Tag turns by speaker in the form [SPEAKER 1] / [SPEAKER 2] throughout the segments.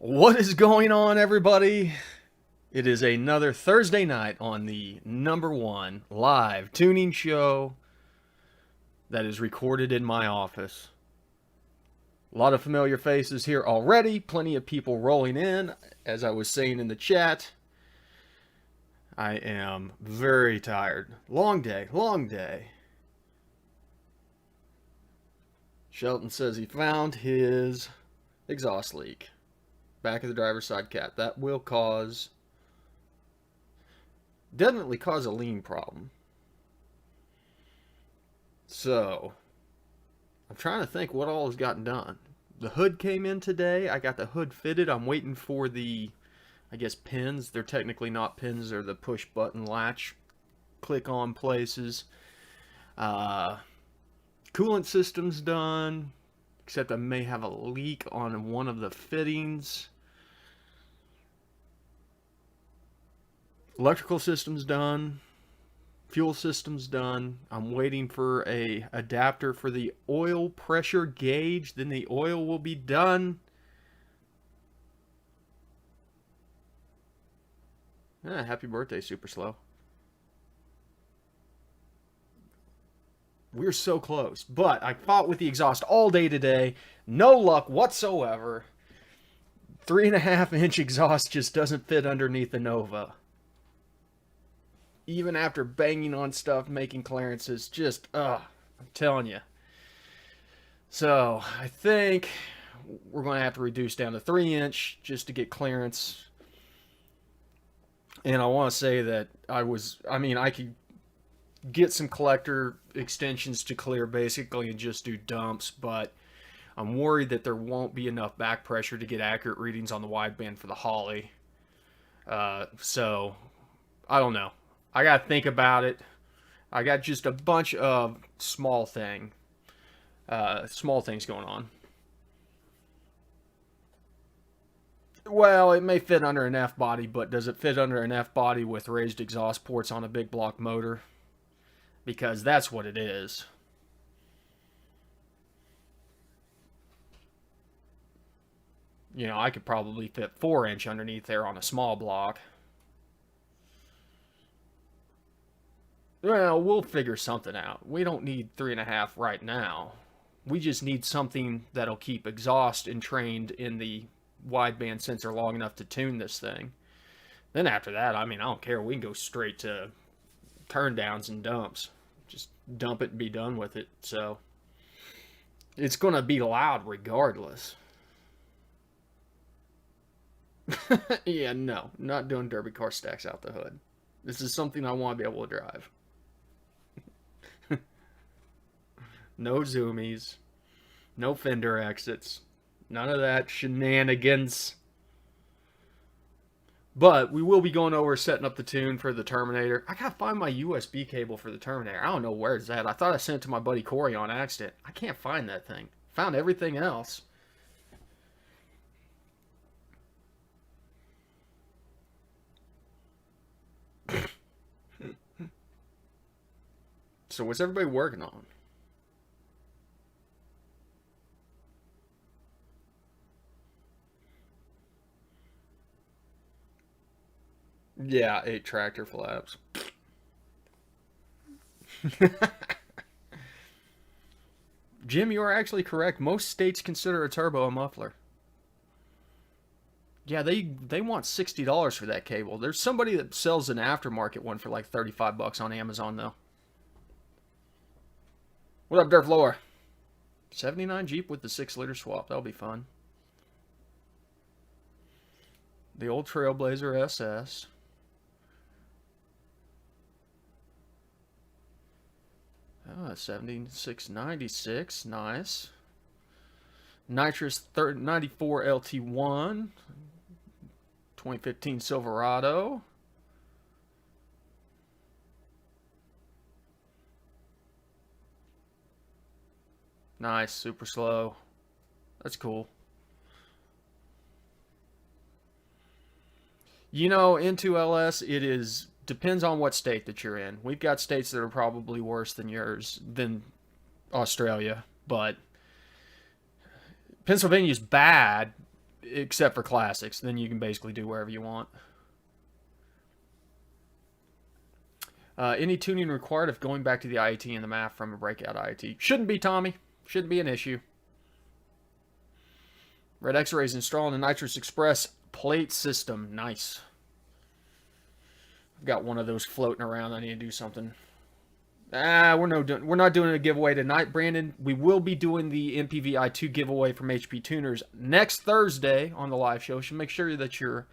[SPEAKER 1] What is going on, everybody? It is another Thursday night on the #1 live tuning show that is recorded in my office. A lot of familiar faces here already, plenty of people rolling in. As I was saying in the chat, I am very tired. Long day, long day. Shelton says he found his exhaust leak. Back of the driver's side cap. That will definitely cause a lean problem. So, I'm trying to think what all has gotten done. The hood came in today. I got the hood fitted. I'm waiting for the, I guess, pins. They're technically not pins. They're the push button latch click on places. Coolant system's done, except I may have a leak on one of the fittings. Electrical system's done. Fuel system's done. I'm waiting for a adapter for the oil pressure gauge. Then the oil will be done. Happy birthday, Super Slow. We're so close. But I fought with the exhaust all day today. No luck whatsoever. 3.5-inch exhaust just doesn't fit underneath the Nova. Even after banging on stuff, making clearances, I'm telling you. So, I think we're going to have to reduce down to 3-inch just to get clearance. And I want to say that I could get some collector extensions to clear basically and just do dumps, but I'm worried that there won't be enough back pressure to get accurate readings on the wideband for the Holly. So, I don't know. I got to think about it. I got just a bunch of small things going on. Well, it may fit under an F body, but does it fit under an F body with raised exhaust ports on a big block motor? Because that's what it is. You know, I could probably fit 4-inch underneath there on a small block. Well, we'll figure something out. We don't need 3.5 right now. We just need something that'll keep exhaust entrained in the wideband sensor long enough to tune this thing. Then after that, I don't care. We can go straight to turn downs and dumps. Just dump it and be done with it. So, it's going to be loud regardless. Yeah, no. Not doing derby car stacks out the hood. This is something I want to be able to drive. No zoomies. No fender exits. None of that shenanigans. But we will be going over setting up the tune for the Terminator. I gotta find my USB cable for the Terminator. I don't know where it's at. I thought I sent it to my buddy Corey on accident. I can't find that thing. Found everything else. So what's everybody working on? Yeah, 8 tractor flaps. Jim, you are actually correct. Most states consider a turbo a muffler. Yeah, they want $60 for that cable. There's somebody that sells an aftermarket one for like 35 bucks on Amazon though. What up, Dirt Floor? 79 Jeep with the 6-liter swap. That'll be fun. The old Trailblazer SS. 7696, nice. Nitrous 94 LT1, 2015 Silverado. Nice, super slow. That's cool. You know, into LS, depends on what state that you're in. We've got states that are probably worse than yours, than Australia, but Pennsylvania's bad, except for classics. Then you can basically do wherever you want. Any tuning required if going back to the IAT and the MAF from a breakout IAT? Shouldn't be, Tommy. Shouldn't be an issue. Red X-Rays installing a Nitrous Express plate system. Nice. I've got one of those floating around. I need to do something. We're not doing a giveaway tonight, Brandon. We will be doing the MPVI2 giveaway from HP Tuners next Thursday on the live show. So make sure that you're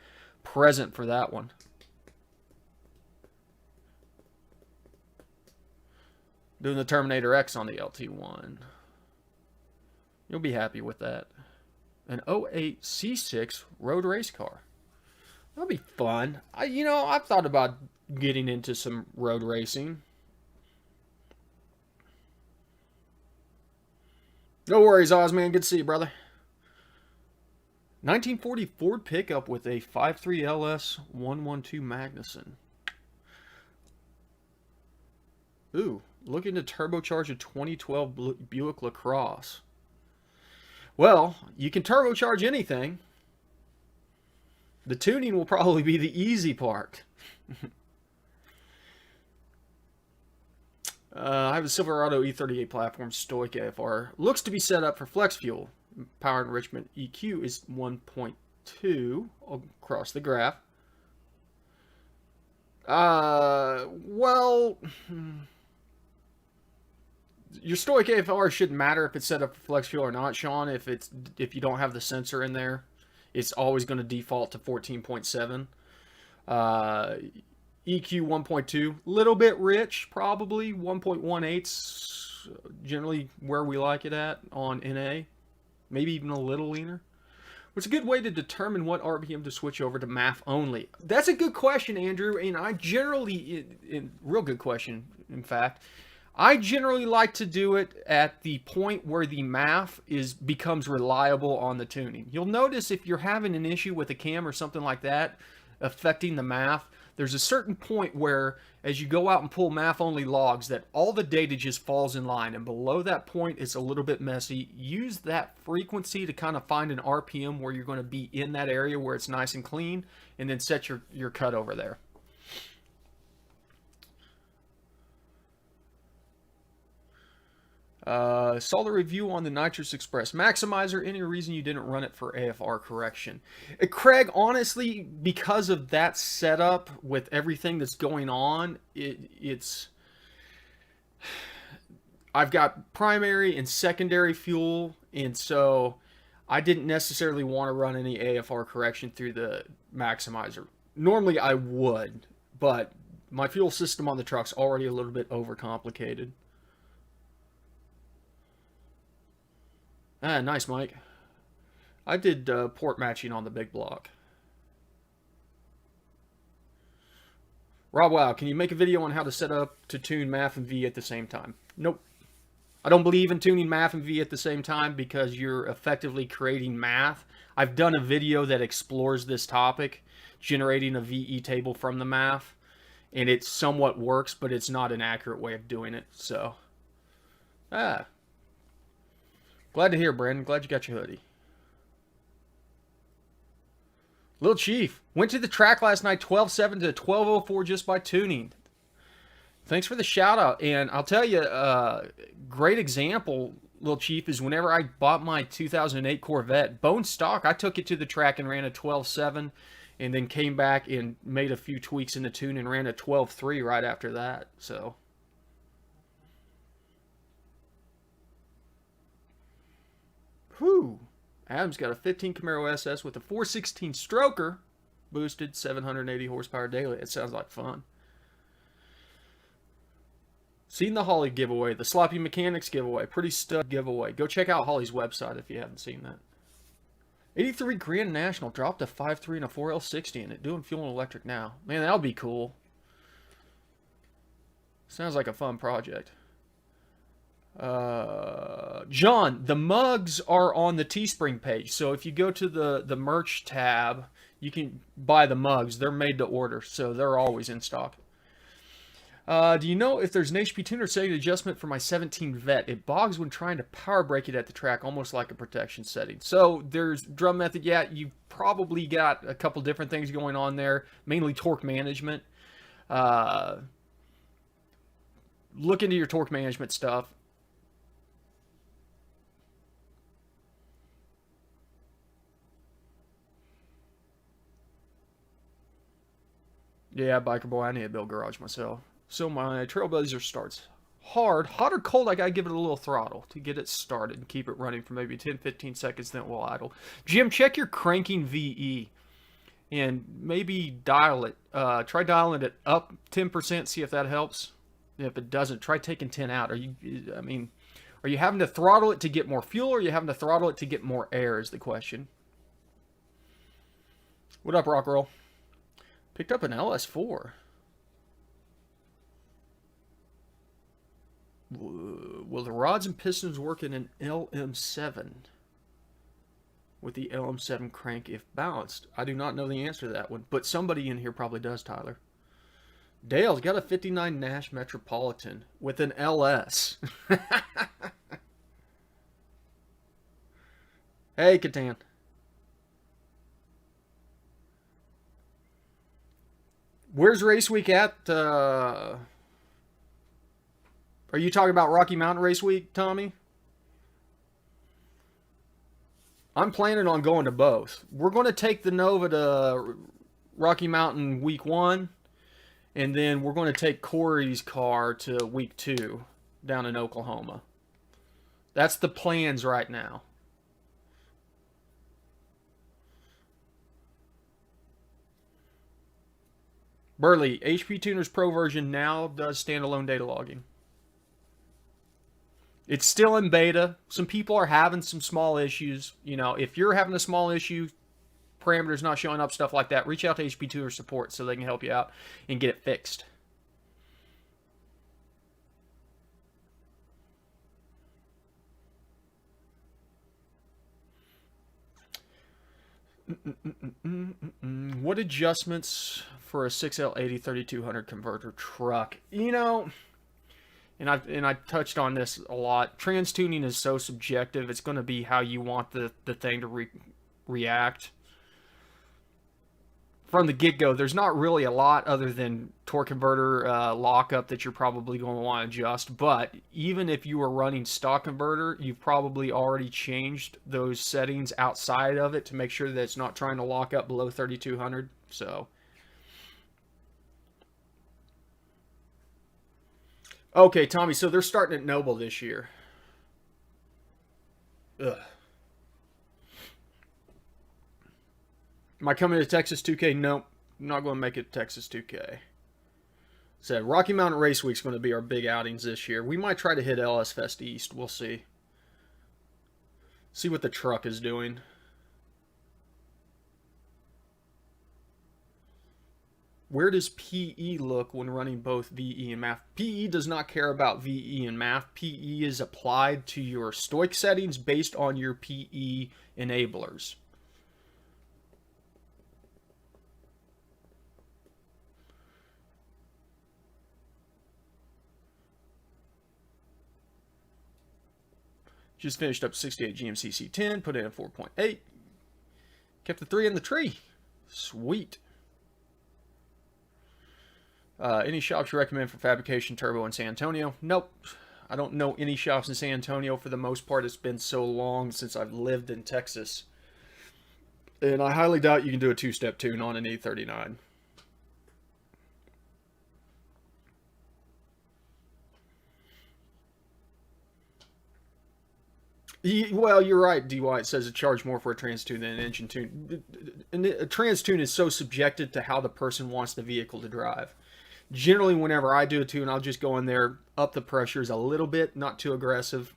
[SPEAKER 1] present for that one. Doing the Terminator X on the LT1. You'll be happy with that. An 08 C6 road race car. That'll be fun. I've thought about getting into some road racing. No worries, Ozman. Good to see you, brother. 1940 Ford pickup with a 5.3 LS 112 Magnuson. Ooh, looking to turbocharge a 2012 Buick LaCrosse. Well, you can turbocharge anything. The tuning will probably be the easy part. I have a Silverado E38 platform, Stoic AFR. Looks to be set up for flex fuel. Power enrichment EQ is 1.2 across the graph. Well, your Stoic AFR shouldn't matter if it's set up for flex fuel or not, Sean. If you don't have the sensor in there, it's always going to default to 14.7. EQ 1.2, little bit rich, probably 1.18's generally where we like it at on NA, maybe even a little leaner. What's a good way to determine what RPM to switch over to MAF only? That's a good question, Andrew, and I generally, real good question, in fact. I generally like to do it at the point where the MAF becomes reliable on the tuning. You'll notice if you're having an issue with a cam or something like that affecting the MAF, there's a certain point where, as you go out and pull MAF-only logs, that all the data just falls in line. And below that point, it's a little bit messy. Use that frequency to kind of find an RPM where you're going to be in that area where it's nice and clean, and then set your cut over there. Saw the review on the Nitrous Express Maximizer. Any reason you didn't run it for AFR correction? Craig, honestly, because of that setup with everything that's going on, I've got primary and secondary fuel, and so I didn't necessarily want to run any AFR correction through the Maximizer. Normally I would, but my fuel system on the truck's already a little bit overcomplicated. Ah, nice, Mike. I did port matching on the big block. Rob Wow, can you make a video on how to set up to tune MAF and V at the same time? Nope. I don't believe in tuning MAF and V at the same time because you're effectively creating MAF. I've done a video that explores this topic, generating a VE table from the MAF, and it somewhat works, but it's not an accurate way of doing it. So, glad to hear, Brandon. Glad you got your hoodie. Little Chief, went to the track last night, 12.7 to 12.04 just by tuning. Thanks for the shout out. And I'll tell you, great example, Little Chief, is whenever I bought my 2008 Corvette, bone stock, I took it to the track and ran a 12.7 and then came back and made a few tweaks in the tune and ran a 12.3 right after that. So, whew. Adam's got a 15 Camaro SS with a 416 stroker, boosted 780 horsepower daily. It sounds like fun. Seen the Holly giveaway, the Sloppy Mechanics giveaway, pretty stud giveaway. Go check out Holly's website if you haven't seen that. 83 Grand National dropped a 5.3 and a 4L60 in it, doing fuel and electric now. Man, that'll be cool. Sounds like a fun project. John, the mugs are on the Teespring page, so if you go to the merch tab, you can buy the mugs. They're made to order, so they're always in stock. Do you know if there's an HP tuner setting adjustment for my 17 Vet? It bogs when trying to power brake it at the track, almost like a protection setting. So there's drum method. Yeah, you've probably got a couple different things going on there, mainly torque management. Look into your torque management stuff. Yeah, biker boy, I need to build garage myself. So my Trailblazer starts hard. Hot or cold, I gotta give it a little throttle to get it started and keep it running for maybe 10-15 seconds, then it will idle. Jim, check your cranking VE and maybe dial it. Try dialing it up 10%, see if that helps. If it doesn't, try taking 10 out. Are you having to throttle it to get more fuel, or are you having to throttle it to get more air is the question. What up, Rock Roll? Picked up an LS4. Will the rods and pistons work in an LM7 with the LM7 crank if balanced? I do not know the answer to that one, but somebody in here probably does, Tyler. Dale's got a 59 Nash Metropolitan with an LS. Hey, Catan. Where's Race Week at? Are you talking about Rocky Mountain Race Week, Tommy? I'm planning on going to both. We're going to take the Nova to Rocky Mountain week 1, and then we're going to take Corey's car to week 2 down in Oklahoma. That's the plans right now. Burley, HP Tuner's Pro version now does standalone data logging. It's still in beta. Some people are having some small issues. You know, if you're having a small issue, parameters not showing up, stuff like that, reach out to HP Tuner support so they can help you out and get it fixed. What adjustments for a 6L80 3200 converter truck? You know, and I touched on this a lot. Trans tuning is so subjective. It's going to be how you want the thing to react. From the get-go, there's not really a lot other than torque converter lockup that you're probably going to want to adjust. But even if you were running stock converter, you've probably already changed those settings outside of it to make sure that it's not trying to lock up below 3200. So, okay, Tommy. So they're starting at Noble this year. Ugh. Am I coming to Texas 2K? Nope. I'm not going to make it Texas 2K. Said Rocky Mountain Race Week's going to be our big outings this year. We might try to hit LS Fest East. We'll see. See what the truck is doing. Where does PE look when running both VE and MAF? PE does not care about VE and MAF. PE is applied to your stoic settings based on your PE enablers. Just finished up 68 GMC C10, put in a 4.8. Kept the 3 in the tree. Sweet. Any shops you recommend for fabrication turbo in San Antonio? Nope. I don't know any shops in San Antonio for the most part. It's been so long since I've lived in Texas. And I highly doubt you can do a two-step tune on an E39. Well, you're right, DY. It says it charged more for a trans tune than an engine tune. And a trans tune is so subjective to how the person wants the vehicle to drive. Generally, whenever I do a tune, I'll just go in there, up the pressures a little bit, not too aggressive,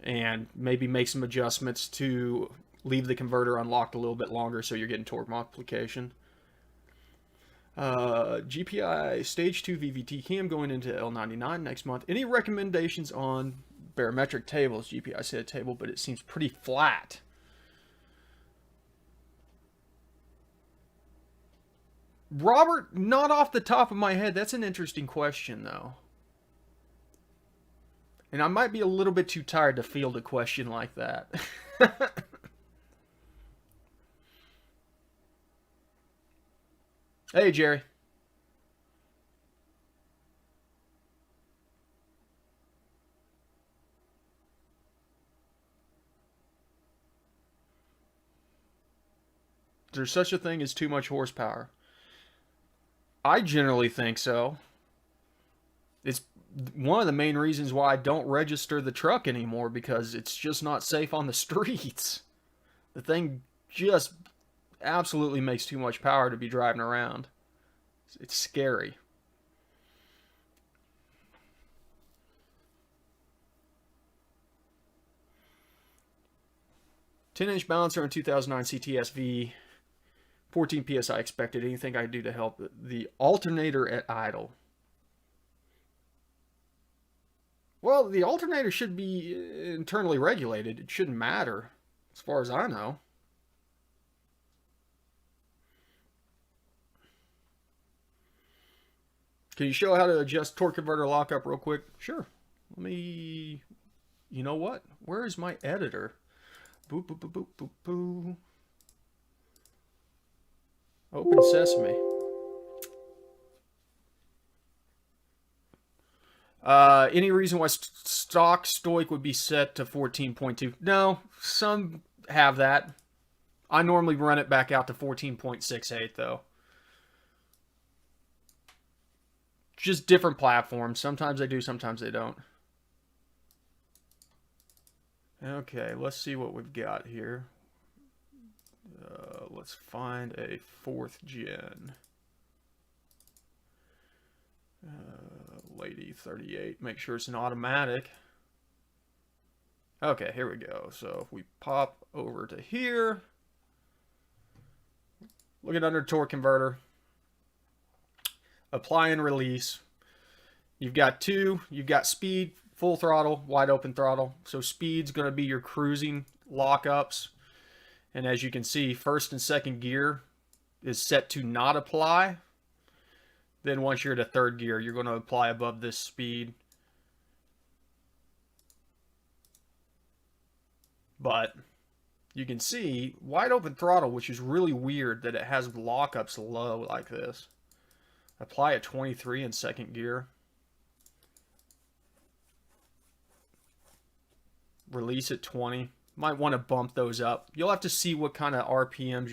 [SPEAKER 1] and maybe make some adjustments to leave the converter unlocked a little bit longer so you're getting torque multiplication. GPI Stage 2 VVT cam going into L99 next month. Any recommendations on barometric tables? GPI said a table, but it seems pretty flat. Robert, not off the top of my head. That's an interesting question, though. And I might be a little bit too tired to field a question like that. Hey, Jerry. Is there such a thing as too much horsepower? I generally think so. It's one of the main reasons why I don't register the truck anymore, because it's just not safe on the streets. The thing just absolutely makes too much power to be driving around. It's scary. "10-inch balancer in 2009 CTSV, 14 PSI expected. Anything I can do to help the alternator at idle?" Well, the alternator should be internally regulated. It shouldn't matter, as far as I know. Can you show how to adjust torque converter lockup real quick? Sure. Let me... You know what? Where is my editor? Boop, boop, boop, boop, boop, boop. Open Sesame. Any reason why stock Stoic would be set to 14.2? No, some have that. I normally run it back out to 14.68 though. Just different platforms. Sometimes they do, sometimes they don't. Okay, let's see what we've got here. Let's find a 4th gen. Lady 38. Make sure it's an automatic. Okay, here we go. So if we pop over to here, look at under torque converter. Apply and release. You've got two. You've got speed, full throttle, wide open throttle. So speed's going to be your cruising lockups. And as you can see, first and second gear is set to not apply. Then once you're at a third gear, you're going to apply above this speed. But you can see wide open throttle, which is really weird that it has lockups low like this. Apply at 23 in second gear. Release at 20. Might want to bump those up. You'll have to see what kind of RPMs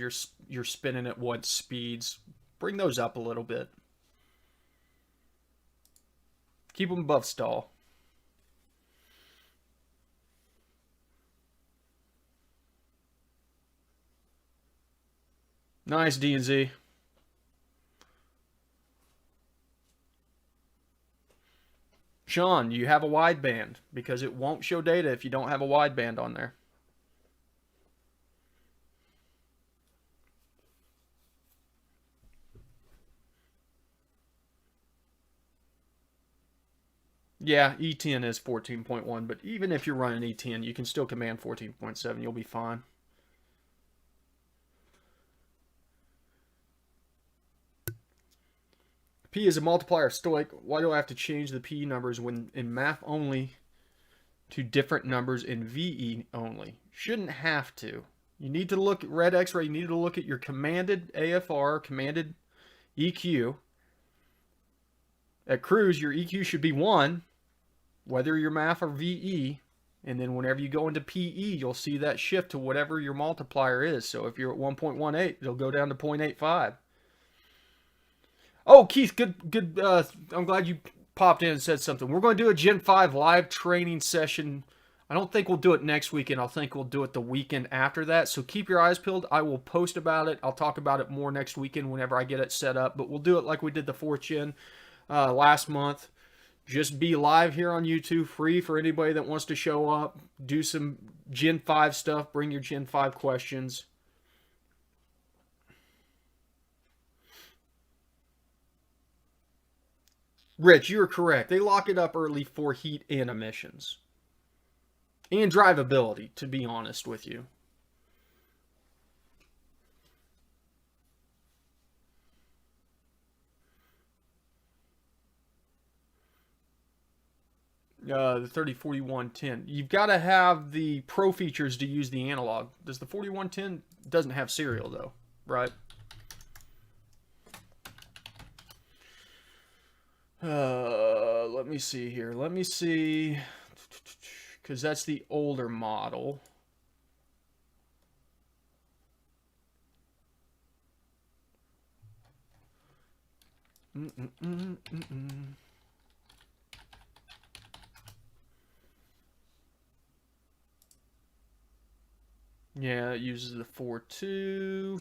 [SPEAKER 1] you're spinning at what speeds. Bring those up a little bit. Keep them above stall. Nice, D&Z. Sean, you have a wideband, because it won't show data if you don't have a wideband on there. Yeah, E10 is 14.1, but even if you're running E10, you can still command 14.7. You'll be fine. P is a multiplier of Stoic. Why do I have to change the P numbers when in math only to different numbers in VE only? Shouldn't have to. You need to look at red X-ray. You need to look at your commanded AFR, commanded EQ. At cruise, your EQ should be 1, whether you're math or VE. And then whenever you go into PE, you'll see that shift to whatever your multiplier is. So if you're at 1.18, it'll go down to 0.85. Oh, Keith, good. I'm glad you popped in and said something. We're going to do a Gen 5 live training session. I don't think we'll do it next weekend. I think we'll do it the weekend after that. So keep your eyes peeled. I will post about it. I'll talk about it more next weekend whenever I get it set up. But we'll do it like we did the 4th Gen last month. Just be live here on YouTube, free for anybody that wants to show up. Do some Gen 5 stuff. Bring your Gen 5 questions. Rich, you're correct. They lock it up early for heat and emissions. And drivability, to be honest with you. The 304110. You've got to have the pro features to use the analog. Does the 4110 doesn't have serial though, right? Let me see here. Let me see, because that's the older model. Yeah, it uses the 4.2.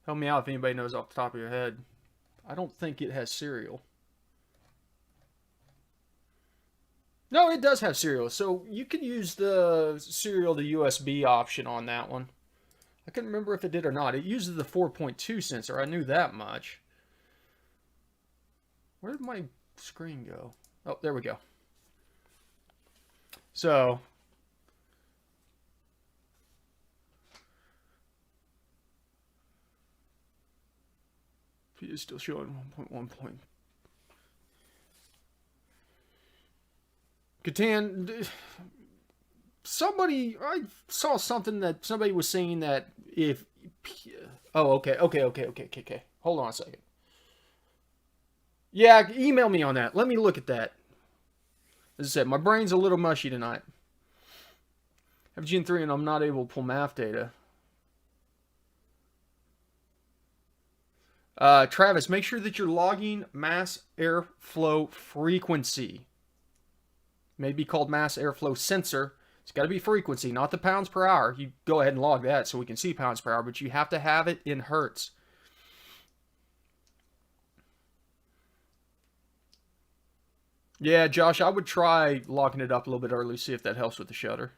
[SPEAKER 1] Help me out if anybody knows off the top of your head. I don't think it has serial. No, it does have serial. So you can use the serial to USB option on that one. I couldn't remember if it did or not. It uses the 4.2 sensor. I knew that much. Where did my screen go? Oh, there we go. So it is still showing 1.1 point. Catan, somebody, I saw something that somebody was saying that if, oh, okay. Hold on a second. Yeah, email me on that. Let me look at that. As I said, my brain's a little mushy tonight. I have Gen 3 and I'm not able to pull math data. Travis, make sure that you're logging mass airflow frequency. May be called mass airflow sensor. It's got to be frequency, not the pounds per hour. You go ahead and log that so we can see pounds per hour, but you have to have it in hertz. Yeah, Josh, I would try locking it up a little bit early, see if that helps with the shutter.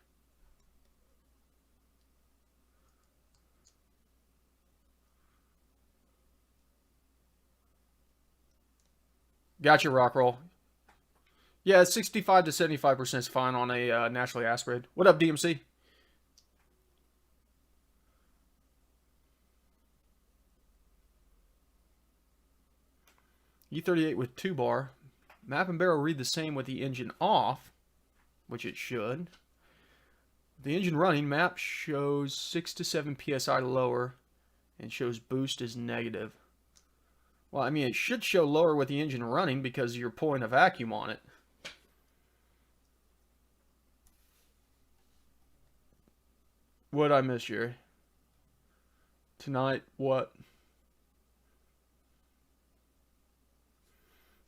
[SPEAKER 1] Gotcha, Rockroll. Yeah, 65 to 75% is fine on a naturally aspirated. What up, DMC? E38 with 2-bar. Map and barrel read the same with the engine off, which it should. The engine running, map shows 6 to 7 psi lower and shows boost is negative. Well, I mean, it should show lower with the engine running because you're pulling a vacuum on it. What'd I miss, Jerry? Tonight, what?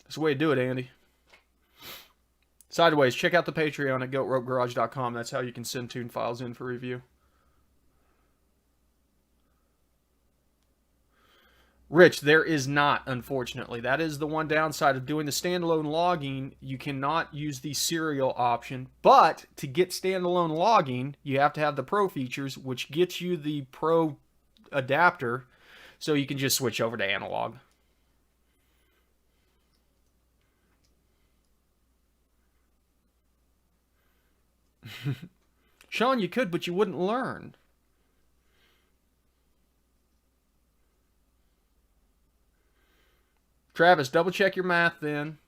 [SPEAKER 1] That's the way to do it, Andy. Sideways, check out the Patreon at goatropegarage.com. That's how you can send tune files in for review. Rich, there is not, unfortunately. That is the one downside of doing the standalone logging. You cannot use the serial option. But to get standalone logging, you have to have the Pro features, which gets you the Pro adapter, so you can just switch over to analog. Sean, you could, but you wouldn't learn. Travis, double check your math then.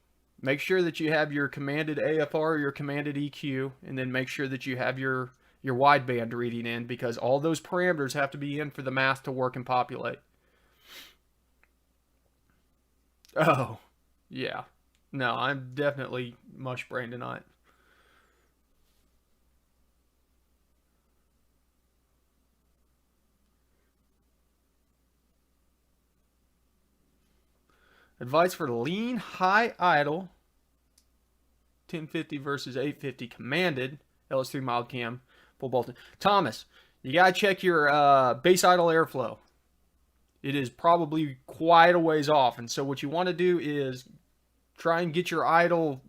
[SPEAKER 1] Make sure that you have your commanded AFR or your commanded EQ, and then make sure that you have your wideband reading in, because all those parameters have to be in for the math to work and populate. Oh, yeah. No, I'm definitely mush brain tonight. Advice for lean high idle 1050 versus 850 commanded LS3 mild cam full Bolton. Thomas, you gotta check your base idle airflow. It is probably quite a ways off, and so what you want to do is try and get your idle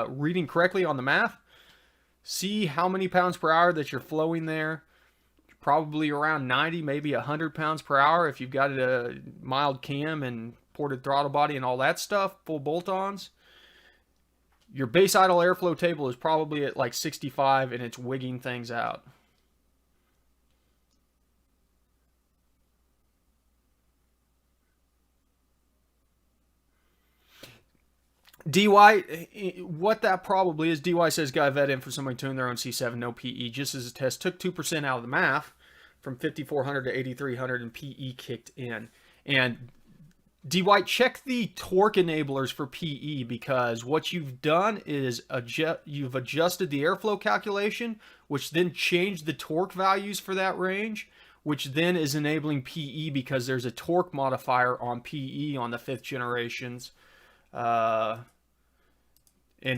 [SPEAKER 1] reading correctly on the math. See how many pounds per hour that you're flowing there. Probably around 90, maybe 100 pounds per hour if you've got a mild cam and ported throttle body and all that stuff, full bolt-ons. Your base idle airflow table is probably at like 65 and it's wigging things out. DY, what that probably is, DY says got a vet in for somebody tuning their own C7, no PE, just as a test. Took 2% out of the math from 5400 to 8300 and PE kicked in. And DY, check the torque enablers for PE, because what you've done is you've adjusted the airflow calculation, which then changed the torque values for that range, which then is enabling PE because there's a torque modifier on PE on the 5th generations. And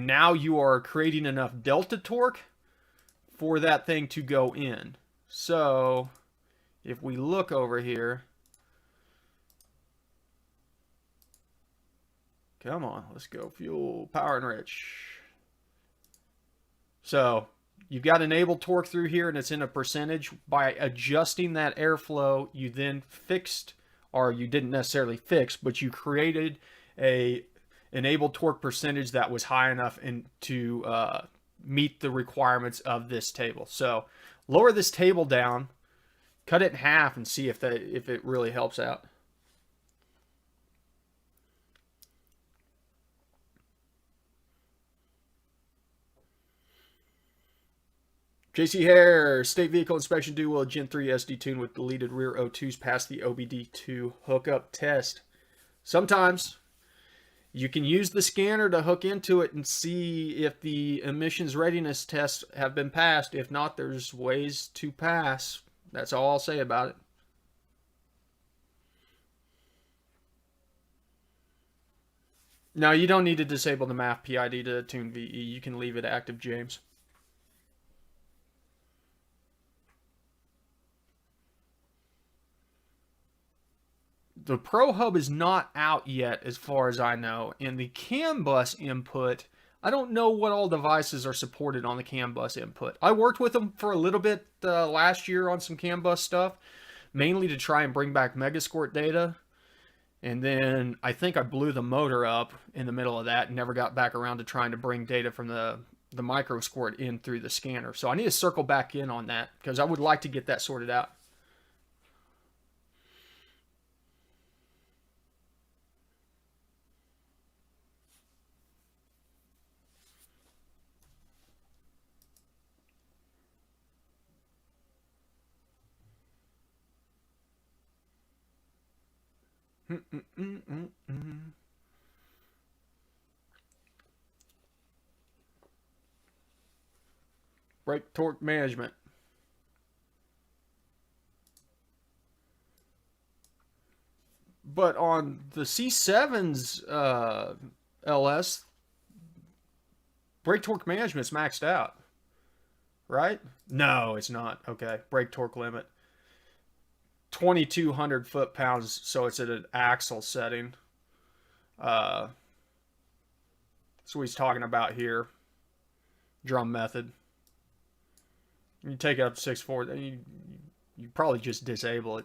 [SPEAKER 1] now you are creating enough delta torque for that thing to go in. So if we look over here, come on, let's go fuel, power enrich. So you've got enabled torque through here, and it's in a percentage. By adjusting that airflow, you then fixed, or you didn't necessarily fix, but you created a enabled torque percentage that was high enough to meet the requirements of this table. So lower this table down, cut it in half, and see if it really helps out. JC Hare, state vehicle inspection due. Will a Gen 3 SD tune with deleted rear O2s pass the OBD2 hookup test? Sometimes. You can use the scanner to hook into it and see if the emissions readiness tests have been passed. If not, there's ways to pass. That's all I'll say about it. No, you don't need to disable the MAF PID to tune VE. You can leave it active, James. The Pro Hub is not out yet, as far as I know, and the CAN bus input, I don't know what all devices are supported on the CAN bus input. I worked with them for a little bit last year on some CAN bus stuff, mainly to try and bring back Megasquirt data, and then I think I blew the motor up in the middle of that and never got back around to trying to bring data from the Microsquirt in through the scanner. So I need to circle back in on that, because I would like to get that sorted out. Brake torque management. But on the C7's LS, brake torque management's maxed out, right? No, it's not. Okay, brake torque limit. 2,200 foot-pounds, so it's at an axle setting. That's what he's talking about here. Drum method. You take it up to 6.4, then you probably just disable it.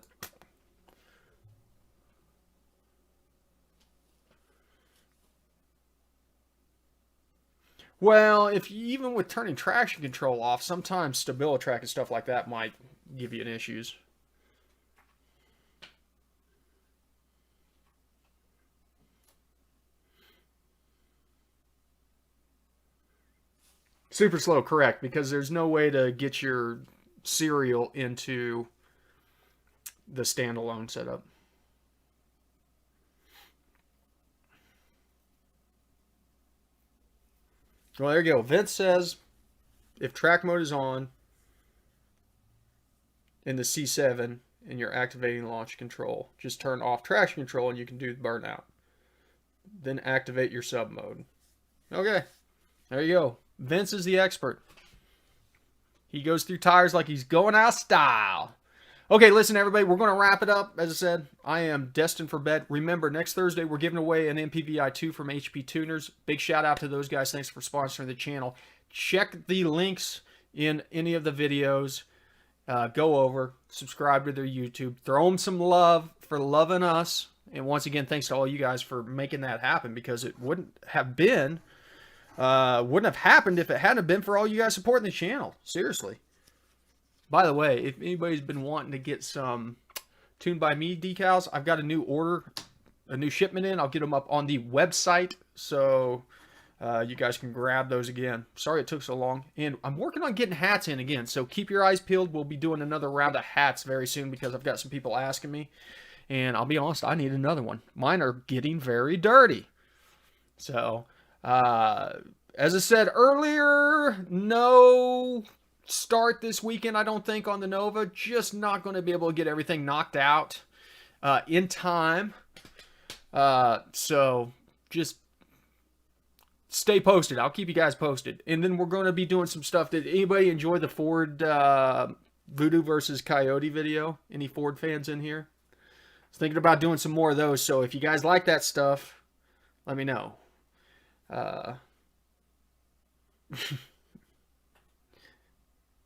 [SPEAKER 1] Well, even with turning traction control off, sometimes StabiliTrak and stuff like that might give you issues. Super slow, correct, because there's no way to get your serial into the standalone setup. Well, there you go. Vince says if track mode is on in the C7 and you're activating launch control, just turn off traction control and you can do the burnout. Then activate your sub mode. Okay, there you go. Vince is the expert. He goes through tires like he's going out of style. Okay, listen, everybody, we're going to wrap it up. As I said, I am destined for bed. Remember, next Thursday, we're giving away an MPVI2 from HP Tuners. Big shout out to those guys. Thanks for sponsoring the channel. Check the links in any of the videos. Go over, subscribe to their YouTube. Throw them some love for loving us. And once again, thanks to all you guys for making that happen, because it wouldn't have happened if it hadn't been for all you guys supporting the channel. Seriously. By the way, if anybody's been wanting to get some Tuned by Me decals, I've got a new order a new shipment in, I'll get them up on the website. So you guys can grab those again. Sorry it took so long. And I'm working on getting hats in again. So keep your eyes peeled. We'll be doing another round of hats very soon because I've got some people asking me. And I'll be honest, I need another one. Mine are getting very dirty. So, as I said earlier, no start this weekend, I don't think, on the Nova. Just not going to be able to get everything knocked out in time. So, just stay posted. I'll keep you guys posted. And then we're going to be doing some stuff. Did anybody enjoy the Ford Voodoo versus Coyote video? Any Ford fans in here? I was thinking about doing some more of those. So if you guys like that stuff, let me know. Yeah,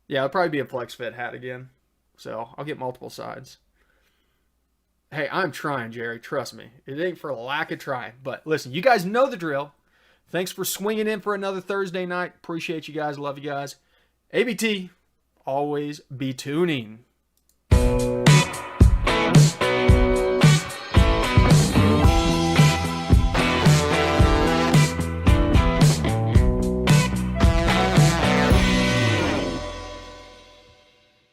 [SPEAKER 1] it'll probably be a flex fit hat again. So I'll get multiple sides. Hey, I'm trying, Jerry. Trust me. It ain't for lack of trying. But listen, you guys know the drill. Thanks for swinging in for another Thursday night. Appreciate you guys. Love you guys. ABT, always be tuning.